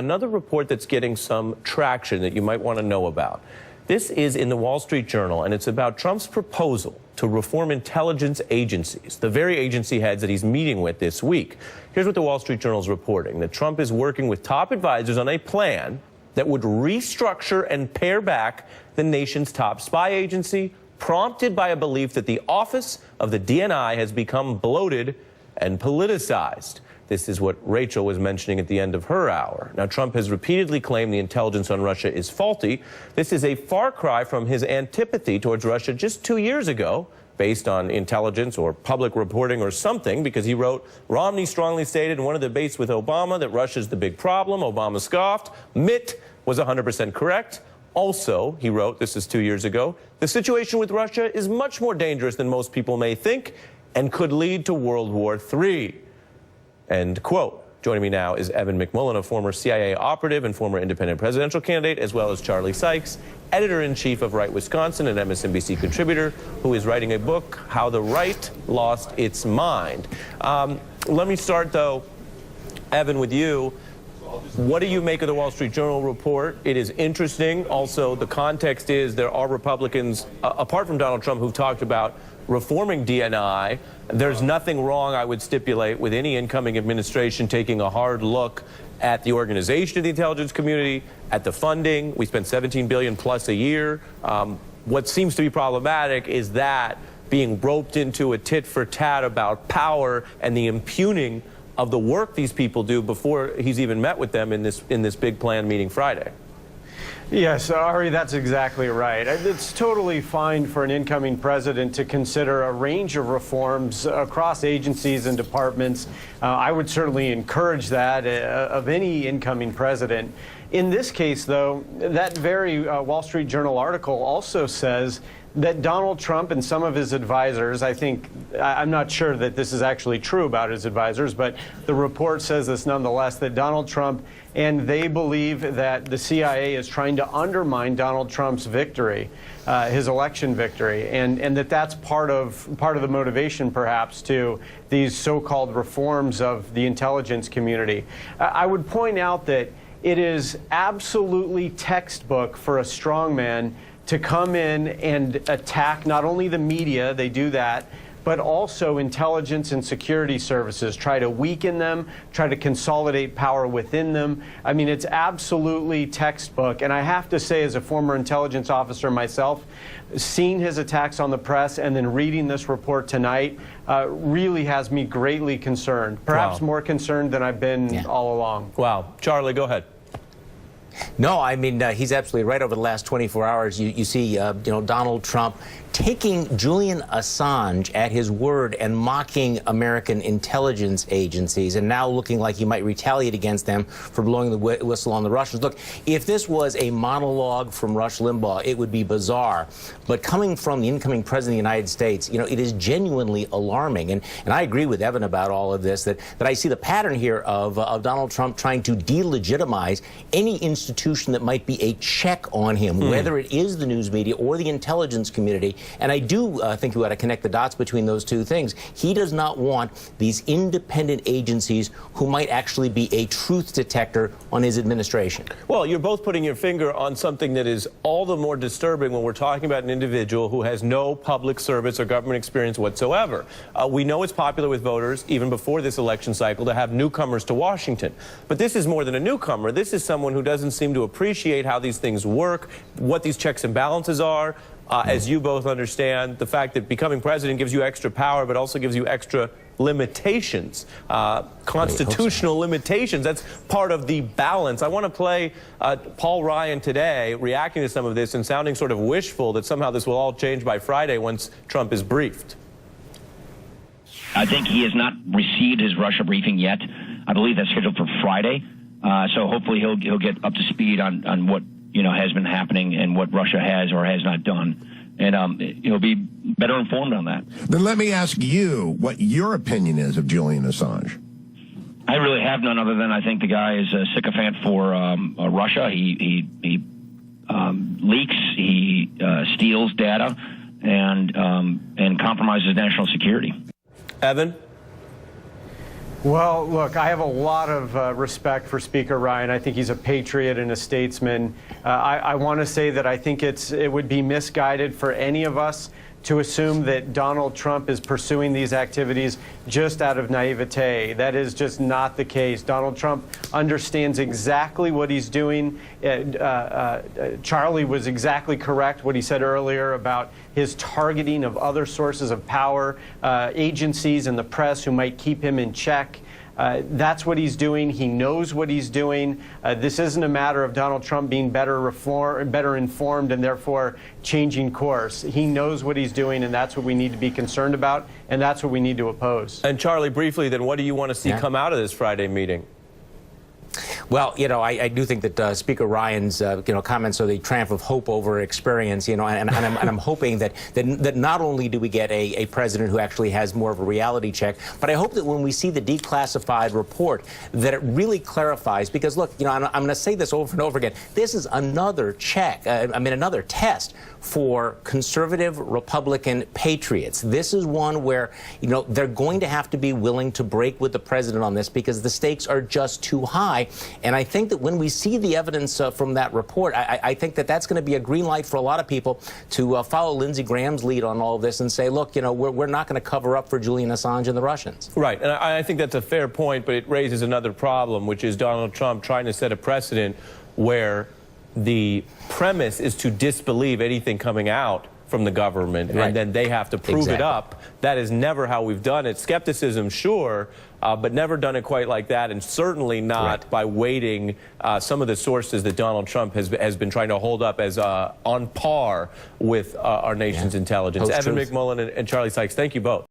another report that's getting some traction that you might want to know about. This is in the Wall Street Journal, and it's about Trump's proposal to reform intelligence agencies, the very agency heads that he's meeting with this week. Here's what the Wall Street Journal is reporting, that Trump is working with top advisors on a plan that would restructure and pare back the nation's top spy agency, prompted by a belief that the office of the DNI has become bloated and politicized. This is what Rachel was mentioning at the end of her hour. Now, Trump has repeatedly claimed the intelligence on Russia is faulty. This is a far cry from his antipathy towards Russia just 2 years ago, based on intelligence or public reporting or something, because he wrote, Romney strongly stated in one of the debates with Obama that Russia's the big problem. Obama scoffed. Mitt was 100% correct. Also, he wrote, this is 2 years ago, the situation with Russia is much more dangerous than most people may think and could lead to World War III. End quote. Joining me now is Evan McMullin, a former CIA operative and former independent presidential candidate, as well as Charlie Sykes, editor-in-chief of Right Wisconsin and MSNBC contributor, who is writing a book, How the Right Lost Its Mind. Let me start, though, Evan, with you. What do you make of the Wall Street Journal report? It is interesting. Also, the context is there are Republicans, apart from Donald Trump, who've talked about reforming DNI. There's nothing wrong, I would stipulate, with any incoming administration taking a hard look at the organization of the intelligence community, at the funding. We spend $17 billion plus a year. What seems to be problematic is that being roped into a tit for tat about power and the impugning of the work these people do before he's even met with them in this big plan meeting Friday. Yes, Ari, that's exactly right. It's totally fine for an incoming president to consider a range of reforms across agencies and departments. I would certainly encourage that of any incoming president. In this case, though, that very Wall Street Journal article also says that Donald Trump and some of his advisors, I'm not sure that this is actually true about his advisors, but the report says this nonetheless, that Donald Trump and they believe that the CIA is trying to undermine Donald Trump's victory, his election victory, and that's part of the motivation, perhaps, to these so-called reforms of the intelligence community. I would point out that it is absolutely textbook for a strongman to come in and attack not only the media, they do that, but also intelligence and security services, try to weaken them, try to consolidate power within them. I mean, it's absolutely textbook. And I have to say, as a former intelligence officer myself, seeing his attacks on the press and then reading this report tonight really has me greatly concerned, perhaps more concerned than I've been all along. Wow. Charlie, go ahead. No, I mean, he's absolutely right. Over the last 24 hours, you see, Donald Trump taking Julian Assange at his word and mocking American intelligence agencies, and now looking like he might retaliate against them for blowing the whistle on the Russians. Look, if this was a monologue from Rush Limbaugh, it would be bizarre. But coming from the incoming president of the United States, it is genuinely alarming. And I agree with Evan about all of this, that I see the pattern here of Donald Trump trying to delegitimize any institution that might be a check on him, whether it is the news media or the intelligence community. And I do think we ought to connect the dots between those two things. He does not want these independent agencies who might actually be a truth detector on his administration. Well, you're both putting your finger on something that is all the more disturbing when we're talking about an individual who has no public service or government experience whatsoever. We know it's popular with voters, even before this election cycle, to have newcomers to Washington. But this is more than a newcomer. This is someone who doesn't seem to appreciate how these things work, what these checks and balances are. As you both understand, the fact that becoming president gives you extra power, but also gives you extra limitations, constitutional limitations. That's part of the balance. I want to play Paul Ryan today reacting to some of this and sounding sort of wishful that somehow this will all change by Friday once Trump is briefed. I think he has not received his Russia briefing yet. I believe that's scheduled for Friday. So hopefully he'll get up to speed on what has been happening and what Russia has or has not done. And he'll be better informed on that. Then let me ask you what your opinion is of Julian Assange. I really have none other than I think the guy is a sycophant for Russia. He leaks, he steals data, and compromises national security. Evan? Well, look, I have a lot of respect for Speaker Ryan. I think he's a patriot and a statesman. I want to say that I think it would be misguided for any of us to assume that Donald Trump is pursuing these activities just out of naivete. That is just not the case. Donald Trump understands exactly what he's doing. Charlie was exactly correct what he said earlier about his targeting of other sources of power, agencies and the press who might keep him in check. That's what he's doing. He knows what he's doing. This isn't a matter of Donald Trump being better informed and therefore changing course. He knows what he's doing, and that's what we need to be concerned about, and that's what we need to oppose. And Charlie, briefly, then what do you want to see come out of this Friday meeting? Well, I do think that Speaker Ryan's, comments are the triumph of hope over experience, and I'm hoping that not only do we get a president who actually has more of a reality check, but I hope that when we see the declassified report, that it really clarifies, because look, I'm going to say this over and over again, this is another check, another test for conservative Republican patriots. This is one where, they're going to have to be willing to break with the president on this because the stakes are just too high. And I think that when we see the evidence from that report, I think that that's going to be a green light for a lot of people to follow Lindsey Graham's lead on all of this and say, look, we're not going to cover up for Julian Assange and the Russians. Right. And I think that's a fair point, but it raises another problem, which is Donald Trump trying to set a precedent where the premise is to disbelieve anything coming out from the government, and then they have to prove it up. That is never how we've done it. Skepticism, sure, but never done it quite like that, and certainly not by weighting some of the sources that Donald Trump has been trying to hold up as on par with our nation's intelligence. Evan McMullin and Charlie Sykes, thank you both.